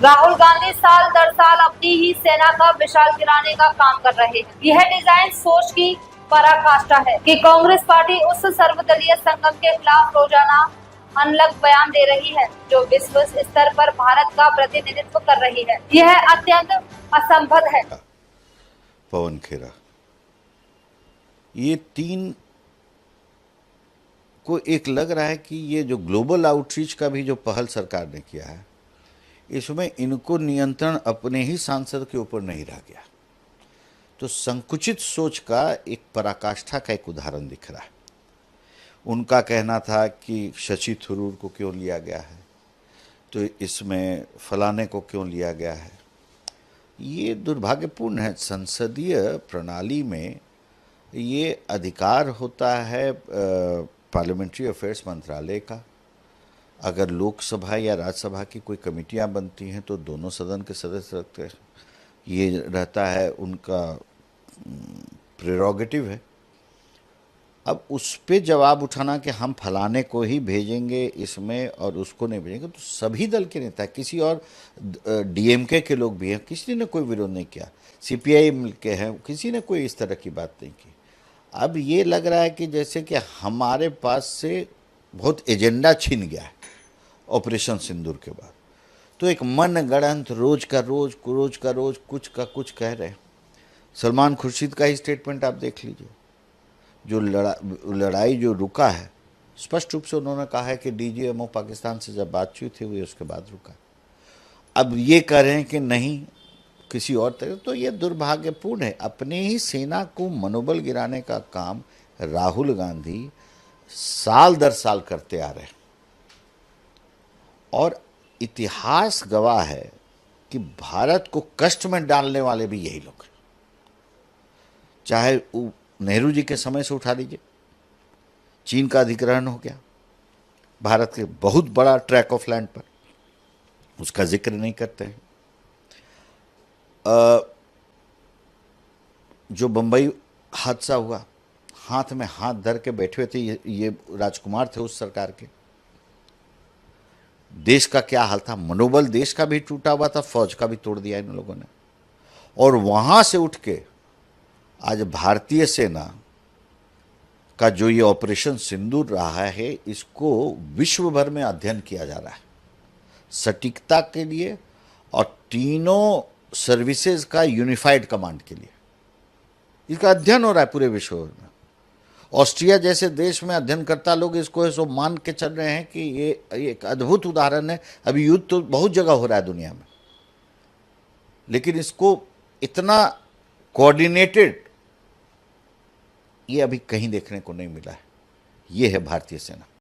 राहुल गांधी साल दर साल अपनी ही सेना का विशाल गिराने का काम कर रहे हैं। यह डिजाइन सोच की पराकाष्ठा है कि कांग्रेस पार्टी उस सर्वदलीय संगम के खिलाफ रोजाना अनलग बयान दे रही है जो विश्व स्तर पर भारत का प्रतिनिधित्व कर रही है। यह अत्यंत असंभव है। पवन खेरा, ये तीन को एक लग रहा है कि ये जो ग्लोबल आउटरीच का भी जो पहल सरकार ने किया है, इसमें इनको नियंत्रण अपने ही सांसद के ऊपर नहीं रह गया। तो संकुचित सोच का एक पराकाष्ठा का एक उदाहरण दिख रहा है। उनका कहना था कि शशि थरूर को क्यों लिया गया है, तो इसमें फलाने को क्यों लिया गया है। ये दुर्भाग्यपूर्ण है। संसदीय प्रणाली में ये अधिकार होता है पार्लियामेंट्री अफेयर्स मंत्रालय का। अगर लोकसभा या राज्यसभा की कोई कमेटियां बनती हैं तो दोनों सदन के सदस्य रखते हैं, ये रहता है उनका प्रेरोगेटिव है। अब उस पे जवाब उठाना कि हम फलाने को ही भेजेंगे इसमें और उसको नहीं भेजेंगे, तो सभी दल के नेता, किसी और डीएमके के लोग भी हैं, किसी ने कोई विरोध नहीं किया, सीपीआई के हैं, किसी ने कोई इस तरह की बात नहीं की। अब ये लग रहा है कि जैसे कि हमारे पास से बहुत एजेंडा छिन गया है ऑपरेशन सिंदूर के बाद। तो एक मन गढ़ंत रोज का रोज कुछ का कुछ कह रहे हैं। सलमान खुर्शीद का ही स्टेटमेंट आप देख लीजिए। जो लड़ाई जो रुका है, स्पष्ट रूप से उन्होंने कहा है कि डीजीएमओ पाकिस्तान से जब बातचीत हुई उसके बाद रुका। अब ये कह रहे हैं कि नहीं किसी और तरह, तो ये दुर्भाग्यपूर्ण है। अपने ही सेना को मनोबल गिराने का काम राहुल गांधी साल दर साल करते आ रहे हैं और इतिहास गवाह है कि भारत को कष्ट में डालने वाले भी यही लोग हैं। चाहे नेहरू जी के समय से उठा लीजिए, चीन का अधिग्रहण हो गया भारत के बहुत बड़ा ट्रैक ऑफ लैंड पर, उसका जिक्र नहीं करते हैं। जो बंबई हादसा हुआ, हाथ में हाथ धर के बैठे हुए थे ये राजकुमार थे उस सरकार के। देश का क्या हाल था, मनोबल देश का भी टूटा हुआ था, फौज का भी तोड़ दिया इन लोगों ने। और वहां से उठ के आज भारतीय सेना का जो ये ऑपरेशन सिंदूर रहा है, इसको विश्व भर में अध्ययन किया जा रहा है सटीकता के लिए और तीनों सर्विसेज का यूनिफाइड कमांड के लिए। इसका अध्ययन हो रहा है पूरे विश्व भर में। ऑस्ट्रिया जैसे देश में अध्ययनकर्ता लोग इसको ऐसा मान के चल रहे हैं कि ये एक अद्भुत उदाहरण है। अभी युद्ध तो बहुत जगह हो रहा है दुनिया में, लेकिन इसको इतना कोऑर्डिनेटेड ये अभी कहीं देखने को नहीं मिला है। ये है भारतीय सेना।